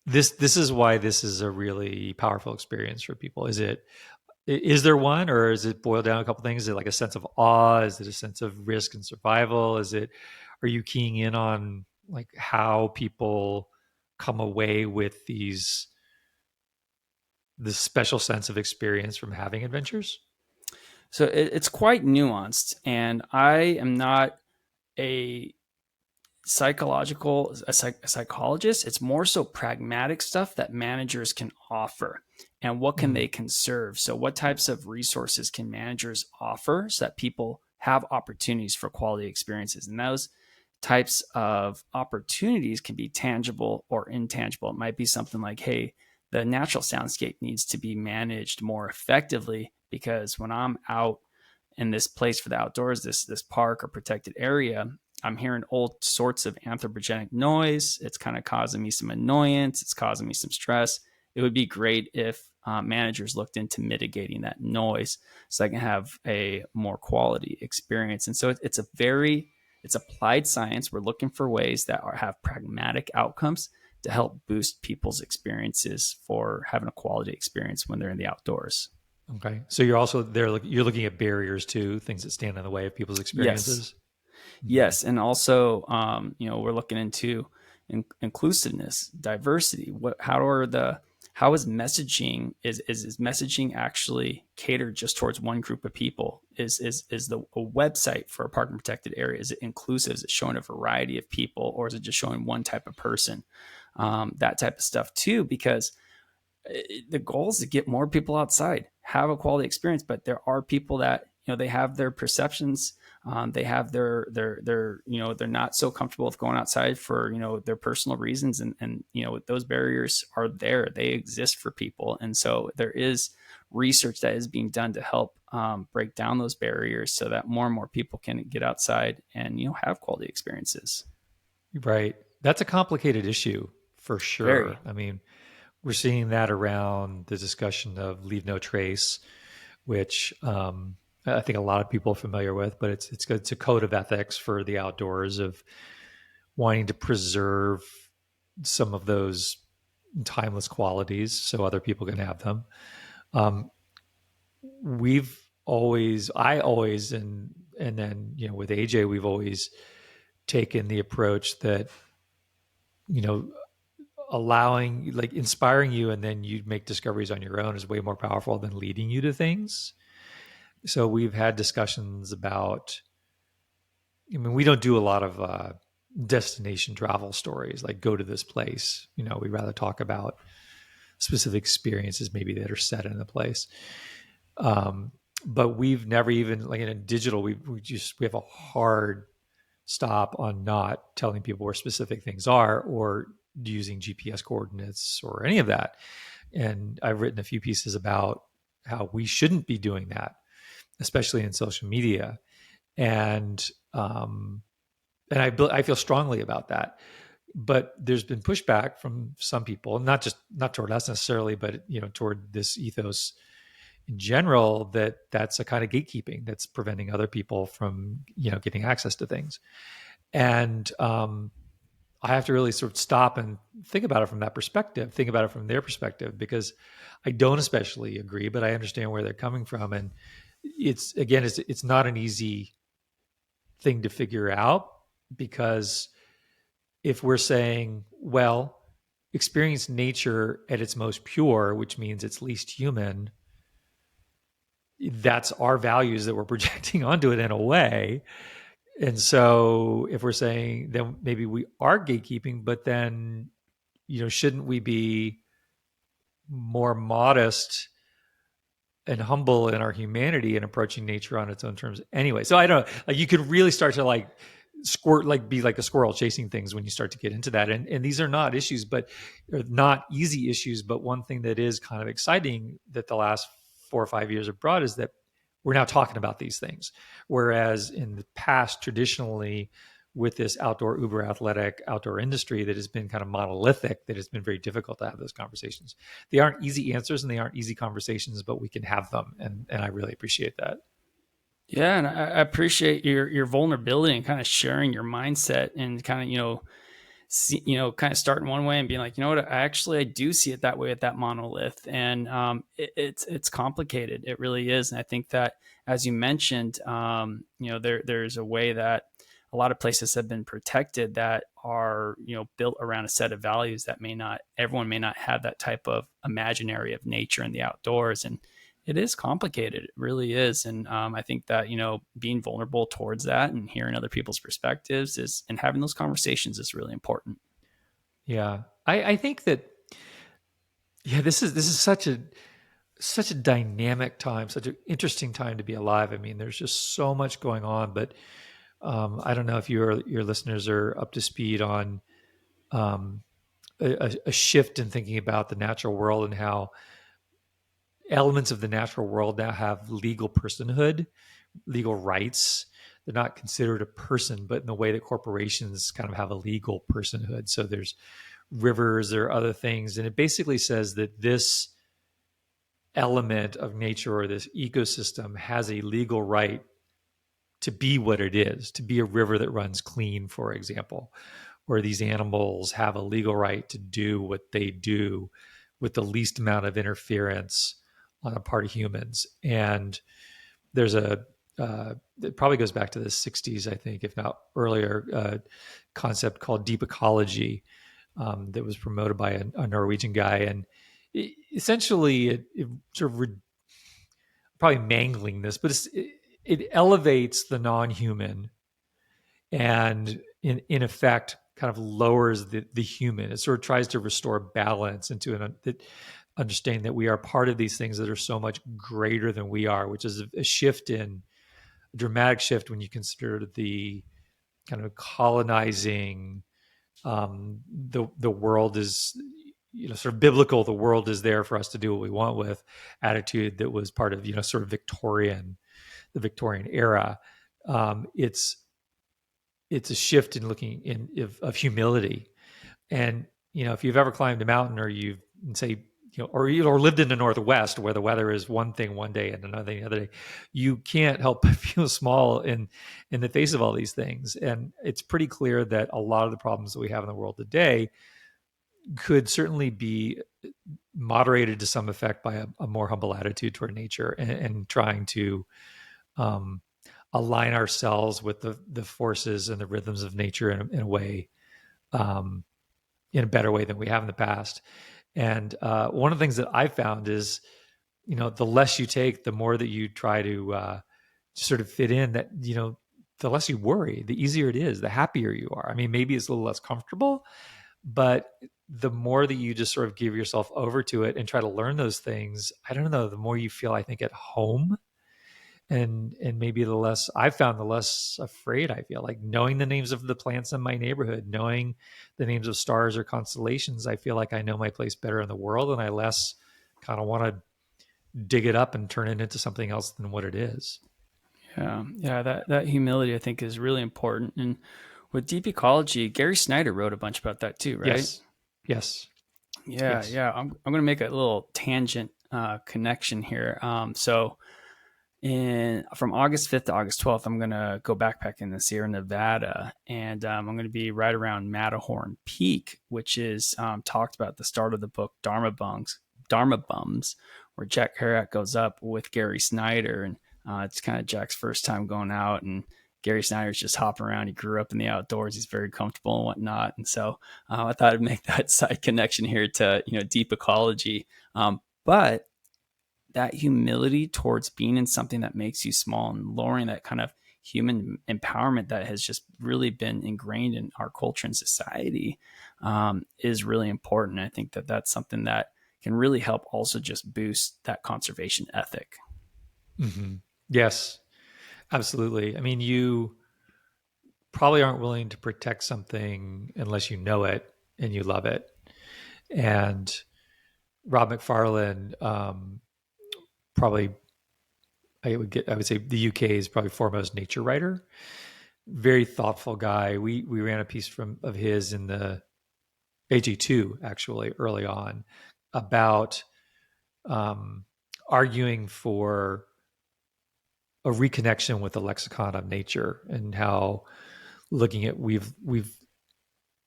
this is why this is a really powerful experience for people. Is there one, or is it boiled down to a couple things? Is it like a sense of awe? Is it a sense of risk and survival? Are you keying in on like how people come away with this special sense of experience from having adventures? So it's quite nuanced, and I am not a a psychologist. It's more so pragmatic stuff that managers can offer, and what can Mm. they conserve. So what types of resources can managers offer so that people have opportunities for quality experiences, and those types of opportunities can be tangible or intangible. It might be something like, hey, the natural soundscape needs to be managed more effectively, because when I'm out in this place for the outdoors, this park or protected area, I'm hearing all sorts of anthropogenic noise. It's kind of causing me some annoyance. It's causing me some stress. It would be great if managers looked into mitigating that noise so I can have a more quality experience. And so it's applied science. We're looking for ways that have pragmatic outcomes to help boost people's experiences for having a quality experience when they're in the outdoors. Okay, so you're also there. You're looking at barriers too, things that stand in the way of people's Yes. experiences. Mhm. Yes, and also, we're looking into inclusiveness, diversity. How is messaging is messaging actually catered just towards one group of people? Is the a website for a park and protected area, is it inclusive? Is it showing a variety of people, or is it just showing one type of person? That type of stuff too, because the goal is to get more people outside, have a quality experience. But there are people that they have their perceptions. They have their they're not so comfortable with going outside for their personal reasons, and those barriers are there. They exist for people, and so there is research that is being done to help break down those barriers so that more and more people can get outside and have quality experiences. Right, that's a complicated issue for sure. Very. I mean, we're seeing that around the discussion of leave no trace, which I think a lot of people are familiar with, but it's a code of ethics for the outdoors of wanting to preserve some of those timeless qualities so other people can have them. Um, I always, and then with AJ, we've always taken the approach that you know allowing, like, inspiring you and then you make discoveries on your own is way more powerful than leading you to things. So we've had discussions about, I mean, we don't do a lot of destination travel stories like go to this place. We'd rather talk about specific experiences maybe that are set in the place. Um, but we've never even, like, in a digital, we have a hard stop on not telling people where specific things are, or using GPS coordinates or any of that. And I've written a few pieces about how we shouldn't be doing that, especially in social media. And I feel strongly about that. But there's been pushback from some people, not toward us necessarily, but toward this ethos in general, that that's a kind of gatekeeping that's preventing other people from getting access to things. And I have to really sort of stop and think about it from that perspective, think about it from their perspective, because I don't especially agree, but I understand where they're coming from. And it's not an easy thing to figure out, because if we're saying, well, experience nature at its most pure, which means it's least human, that's our values that we're projecting onto it in a way. And so if we're saying, then maybe we are gatekeeping, but then, shouldn't we be more modest and humble in our humanity and approaching nature on its own terms anyway? So I don't know, like, you could really start to like squirt, like be like a squirrel chasing things when you start to get into that. And these are not issues, but are not easy issues. But one thing that is kind of exciting that the last 4 or 5 years have brought is that we're now talking about these things. Whereas in the past, traditionally, with this outdoor uber athletic outdoor industry that has been kind of monolithic, that has been very difficult to have those conversations. They aren't easy answers and they aren't easy conversations, but we can have them. And I really appreciate that. Yeah, and I appreciate your vulnerability and kind of sharing your mindset and kind of see, kind of starting one way and being like, you know what, I do see it that way at that monolith, and it's complicated. It really is, and I think that, as you mentioned, there's a way that a lot of places have been protected that are built around a set of values that may not everyone may not have that type of imaginary of nature and the outdoors, and it is complicated. It really is. And I think that, being vulnerable towards that and hearing other people's perspectives and having those conversations is really important. Yeah. I think that, yeah, this is such a dynamic time, such an interesting time to be alive. I mean, there's just so much going on, but I don't know if your listeners are up to speed on um, a shift in thinking about the natural world and how elements of the natural world now have legal personhood, legal rights. They're not considered a person, but in the way that corporations kind of have a legal personhood. So there's rivers, there are other things, and it basically says that this element of nature or this ecosystem has a legal right to be what it is, to be a river that runs clean, for example, where these animals have a legal right to do what they do with the least amount of interference on the part of humans. And there's it probably goes back to the 60s, I think, if not earlier, concept called deep ecology that was promoted by a Norwegian guy. And essentially, it sort of probably mangling this, but it elevates the non-human and in effect kind of lowers the human. It sort of tries to restore balance into an understanding that we are part of these things that are so much greater than we are, which is a dramatic shift when you consider the kind of colonizing the world is sort of biblical, the world is there for us to do what we want with attitude that was part of sort of the Victorian era. It's a shift in looking of humility. And if you've ever climbed a mountain, or you've say or lived in the Northwest where the weather is one thing one day and another thing the other day, you can't help but feel small in the face of all these things. And it's pretty clear that a lot of the problems that we have in the world today could certainly be moderated to some effect by a more humble attitude toward nature, and trying to um, align ourselves with the forces and the rhythms of nature in a way, um, in a better way than we have in the past. And one of the things that I found is, the less you take, the more that you try to sort of fit in. That the less you worry, the easier it is, the happier you are. I mean, maybe it's a little less comfortable, but the more that you just sort of give yourself over to it and try to learn those things, I don't know, the more you feel, I think, at home. and maybe the less I've found, the less afraid I feel. Like knowing the names of the plants in my neighborhood, knowing the names of stars or constellations, I feel like I know my place better in the world, and I less kind of want to dig it up and turn it into something else than what it is. Yeah, yeah, that humility I think is really important. And with deep ecology, Gary Snyder wrote a bunch about that too, right? Yes, yes, Yeah, yes. yeah. I'm gonna make a little tangent connection here. So in from August 5th to August 12th, I'm gonna go backpacking in the Sierra Nevada, and I'm gonna be right around Matterhorn Peak, which is talked about at the start of the book Dharma Bums, where Jack Kerouac goes up with Gary Snyder, and it's kind of Jack's first time going out, and Gary Snyder's just hopping around. He grew up in the outdoors. He's very comfortable and whatnot, and so I thought I'd make that side connection here to deep ecology, but that humility towards being in something that makes you small and lowering that kind of human empowerment that has just really been ingrained in our culture and society is really important. I think that that's something that can really help also just boost that conservation ethic. Hmm. Yes, absolutely. I mean, you probably aren't willing to protect something unless you know it and you love it. And Rob McFarlane, probably I would say the UK's probably foremost nature writer. Very thoughtful guy. We ran a piece of his in the AG2 actually early on about um, arguing for a reconnection with the lexicon of nature, and how looking at we've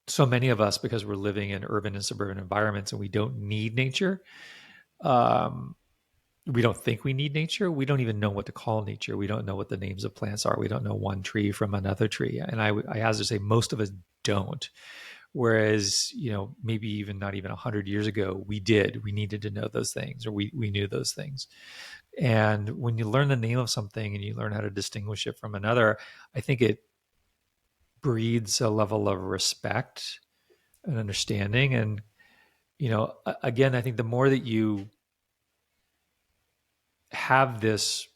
so many of us, because we're living in urban and suburban environments and we don't need nature. um, we don't think we need nature. We don't even know what to call nature. We don't know what the names of plants are. We don't know one tree from another tree. And I have to say, most of us don't. Whereas, maybe even not even 100 years ago, we did. We needed to know those things, or we knew those things. And when you learn the name of something and you learn how to distinguish it from another, I think it breeds a level of respect and understanding. And, again, I think the more that you have this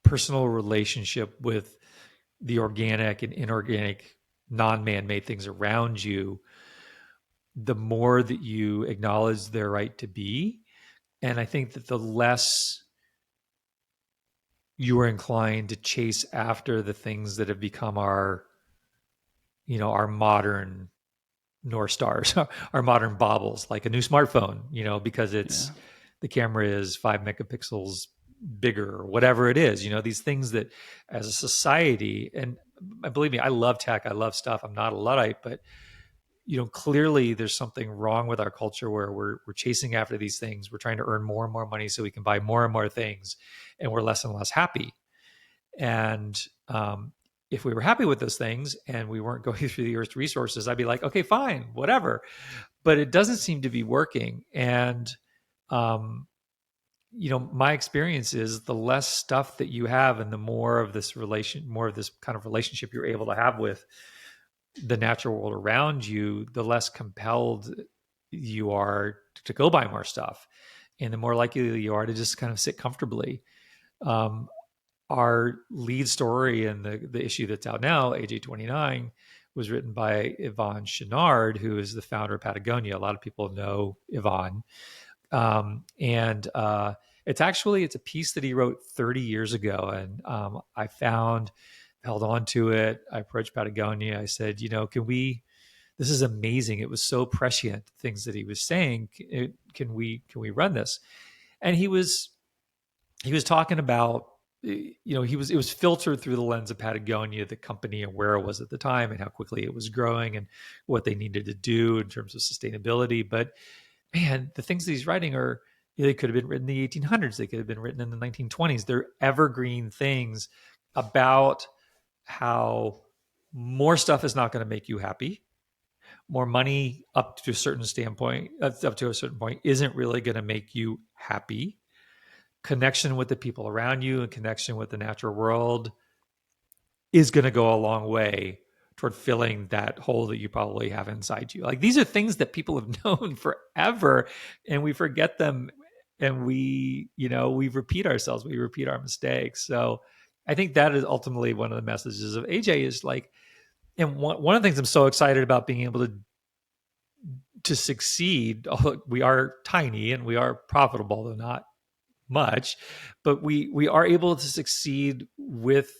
personal relationship with the organic and inorganic, non-man made things around you, the more that you acknowledge their right to be. And I think that the less you are inclined to chase after the things that have become our modern North Stars, our modern baubles, like a new smartphone, because Yeah. the camera is 5 megapixels bigger or whatever it is, these things that as a society, and believe me, I love tech, I love stuff. I'm not a Luddite, but clearly there's something wrong with our culture where we're chasing after these things. We're trying to earn more and more money so we can buy more and more things, and we're less and less happy. And if we were happy with those things and we weren't going through the earth's resources, I'd be like, okay, fine, whatever. But it doesn't seem to be working. And um, my experience is the less stuff that you have, and the more of this kind of relationship you're able to have with the natural world around you, the less compelled you are to go buy more stuff, and the more likely you are to just kind of sit comfortably. Um, our lead story and the issue that's out now, AJ29, was written by Yvon Chouinard, who is the founder of Patagonia. A lot of people know Yvon. And it's a piece that he wrote 30 years ago. And held on to it. I approached Patagonia. I said, this is amazing. It was so prescient, things that he was saying. Can we run this? And he was talking about, it was filtered through the lens of Patagonia, the company, and where it was at the time and how quickly it was growing and what they needed to do in terms of sustainability. But man, the things that he's writing they could have been written in the 1800s. They could have been written in the 1920s. They're evergreen things about how more stuff is not going to make you happy. More money up to a certain standpoint, up to a certain point, isn't really going to make you happy. Connection with the people around you and connection with the natural world is going to go a long way toward filling that hole that you probably have inside you. Like, these are things that people have known forever, and we forget them and we repeat ourselves, we repeat our mistakes. So I think that is ultimately one of the messages of AJ is like, and one of the things I'm so excited about being able to succeed. We are tiny and we are profitable, though not much, but we are able to succeed with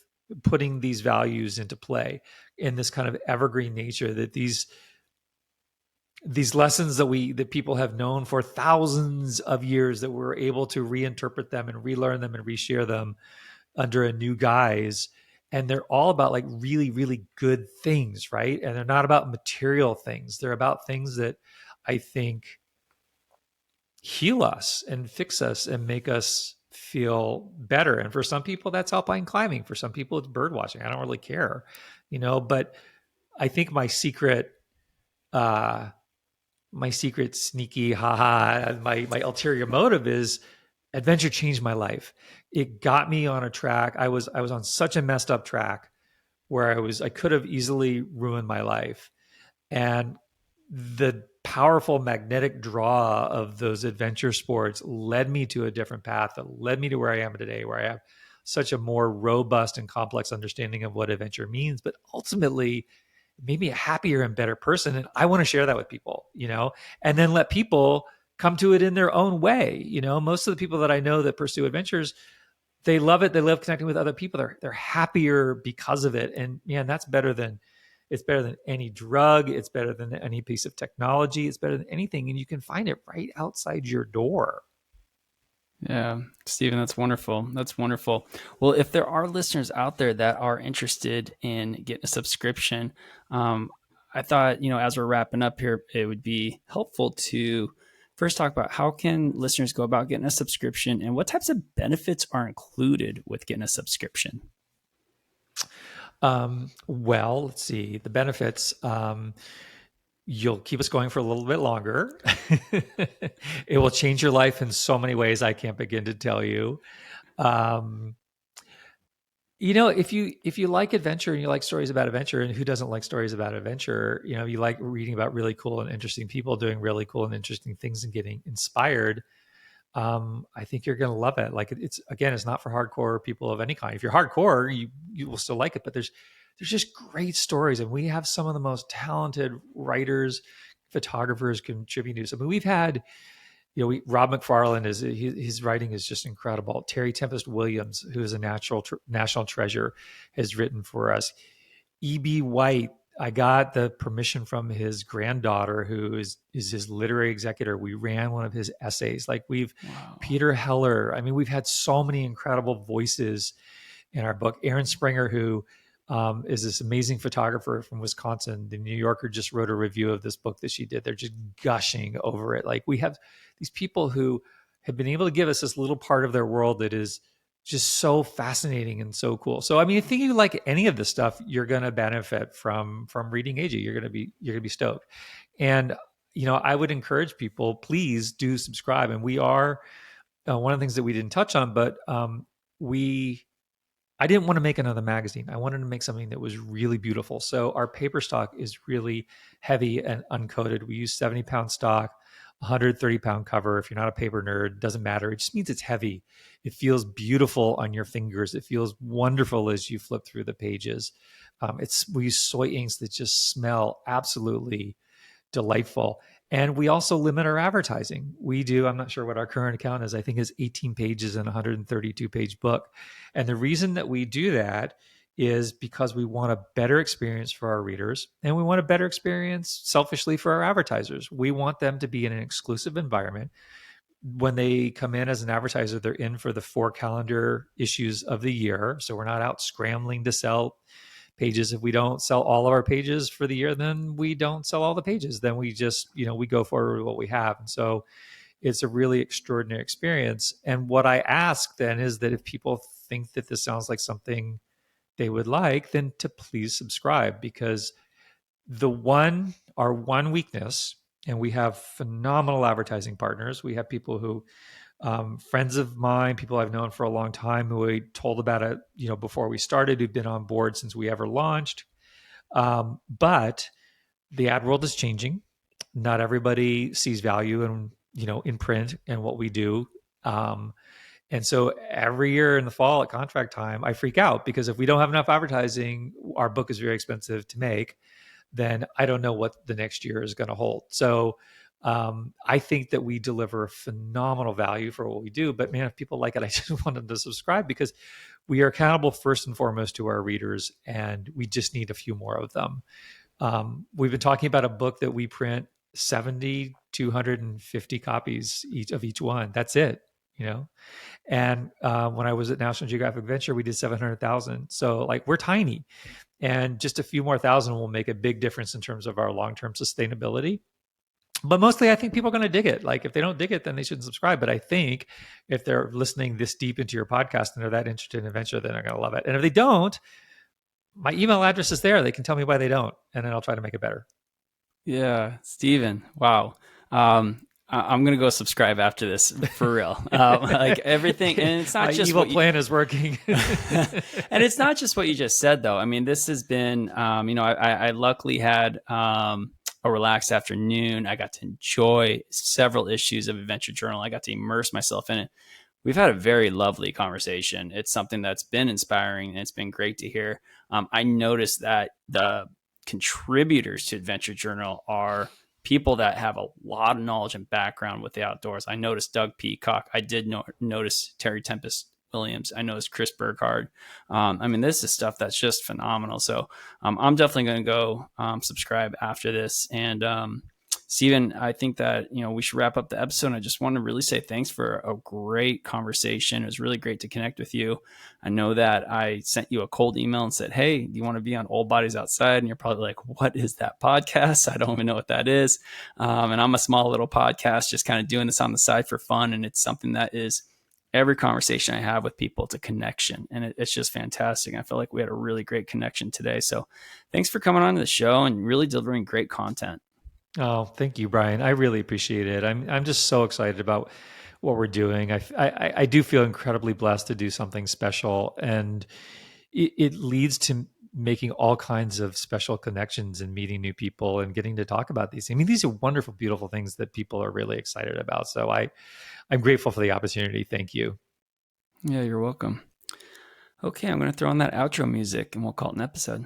putting these values into play in this kind of evergreen nature, that these lessons that people have known for thousands of years, that we're able to reinterpret them and relearn them and reshare them under a new guise. And they're all about like really, really good things, right? And they're not about material things. They're about things that I think heal us and fix us and make us feel better. And for some people, that's alpine climbing. For some people, it's bird watching. I don't really care, but I think uh, my secret sneaky haha, my ulterior motive is adventure changed my life. It got me on a track. I was on such a messed up track where I could have easily ruined my life. And the powerful magnetic draw of those adventure sports led me to a different path that led me to where I am today, where I have such a more robust and complex understanding of what adventure means, but ultimately it made me a happier and better person. And I want to share that with people, and then let people come to it in their own way. Most of the people that I know that pursue adventures, they love it. They love connecting with other people. They're happier because of it. And man, it's better than any drug. It's better than any piece of technology. It's better than anything. And you can find it right outside your door. Yeah, Stephen, that's wonderful. That's wonderful. Well, if there are listeners out there that are interested in getting a subscription, I thought, as we're wrapping up here, it would be helpful to first talk about how can listeners go about getting a subscription and what types of benefits are included with getting a subscription. Well, let's see the benefits. You'll keep us going for a little bit longer. It will change your life in so many ways I can't begin to tell you. Um, if you like adventure and you like stories about adventure, and who doesn't like stories about adventure? You like reading about really cool and interesting people doing really cool and interesting things and getting inspired. I think you're going to love it. Like it's not for hardcore people of any kind. If you're hardcore, you will still like it, but there's just great stories. And we have some of the most talented writers, photographers contributing to this. I mean, we've had, Rob McFarlane his writing is just incredible. Terry Tempest Williams, who is a national treasure, has written for us. E.B. White, I got the permission from his granddaughter, who is his literary executor. We ran one of his essays. Like Wow. Peter Heller. I mean, we've had so many incredible voices in our book. Aaron Springer, who is this amazing photographer from Wisconsin. The New Yorker just wrote a review of this book that she did. They're just gushing over it. Like we have these people who have been able to give us this little part of their world that is just so fascinating and so cool. So I mean, if you like any of this stuff, you're going to benefit from reading AJ. You're going to be stoked. And I would encourage people, please do subscribe. And we are one of the things that we didn't touch on, but we I didn't want to make another magazine. I wanted to make something that was really beautiful. So our paper stock is really heavy and uncoated. We use 70-pound stock, 130-pound cover. If you're not a paper nerd, doesn't matter. It just means it's heavy. It feels beautiful on your fingers. It feels wonderful as you flip through the pages. We use soy inks that just smell absolutely delightful. And we also limit our advertising. I'm not sure what our current account is. I think it's 18 pages and a 132 page book. And the reason that we do that is because we want a better experience for our readers, and we want a better experience selfishly for our advertisers. We want them to be in an exclusive environment. When they come in as an advertiser, they're in for the 4 calendar issues of the year. So we're not out scrambling to sell pages. If we don't sell all of our pages for the year, then we don't sell all the pages. Then we just, we go forward with what we have. And so it's a really extraordinary experience. And what I ask then is that if people think that this sounds like something they would like, then to please subscribe, because our one weakness, and we have phenomenal advertising partners. We have people who, friends of mine, people I've known for a long time, who I told about it, before we started, who've been on board since we ever launched. But the ad world is changing. Not everybody sees value in print and what we do. Um, and so every year in the fall at contract time, I freak out because if we don't have enough advertising, our book is very expensive to make, then I don't know what the next year is going to hold. So I think that we deliver phenomenal value for what we do. But man, if people like it, I just want them to subscribe because we are accountable first and foremost to our readers, and we just need a few more of them. We've been talking about a book that we print 70, 250 copies each one. That's it, you know? And when I was at National Geographic Venture, we did 700,000. So like we're tiny, and just a few more thousand will make a big difference in terms of our long-term sustainability. But mostly, I think people are going to dig it. Like if they don't dig it, then they shouldn't subscribe. But I think if they're listening this deep into your podcast and they're that interested in venture, then they're going to love it. And if they don't, my email address is there. They can tell me why they don't, and then I'll try to make it better. Yeah, Steven. Wow. I'm gonna go subscribe after this for real. Like everything, and it's not My just evil what you, plan is working. and it's not just what you just said, though. I mean, this has been, I luckily had a relaxed afternoon. I got to enjoy several issues of Adventure Journal. I got to immerse myself in it. We've had a very lovely conversation. It's something that's been inspiring, and it's been great to hear. I noticed that the contributors to Adventure Journal are people that have a lot of knowledge and background with the outdoors. I noticed Doug Peacock. I did notice Terry Tempest Williams. I noticed Chris Burkhardt. I mean, this is stuff that's just phenomenal. So I'm definitely going to go subscribe after this. And Steven, I think that, we should wrap up the episode. I just want to really say thanks for a great conversation. It was really great to connect with you. I know that I sent you a cold email and said, hey, do you want to be on Old Bodies Outside? And you're probably like, what is that podcast? I don't even know what that is. And I'm a small little podcast, just kind of doing this on the side for fun. And it's something that is every conversation I have with people, it's a connection, and it's just fantastic. I feel like we had a really great connection today. So thanks for coming on to the show and really delivering great content. Oh, thank you, Brian. I really appreciate it. I'm just so excited about what we're doing. I do feel incredibly blessed to do something special, and it leads to making all kinds of special connections and meeting new people and getting to talk about these. I mean, these are wonderful, beautiful things that people are really excited about. So I'm grateful for the opportunity. Thank you. Yeah, you're welcome. Okay, I'm going to throw on that outro music and we'll call it an episode.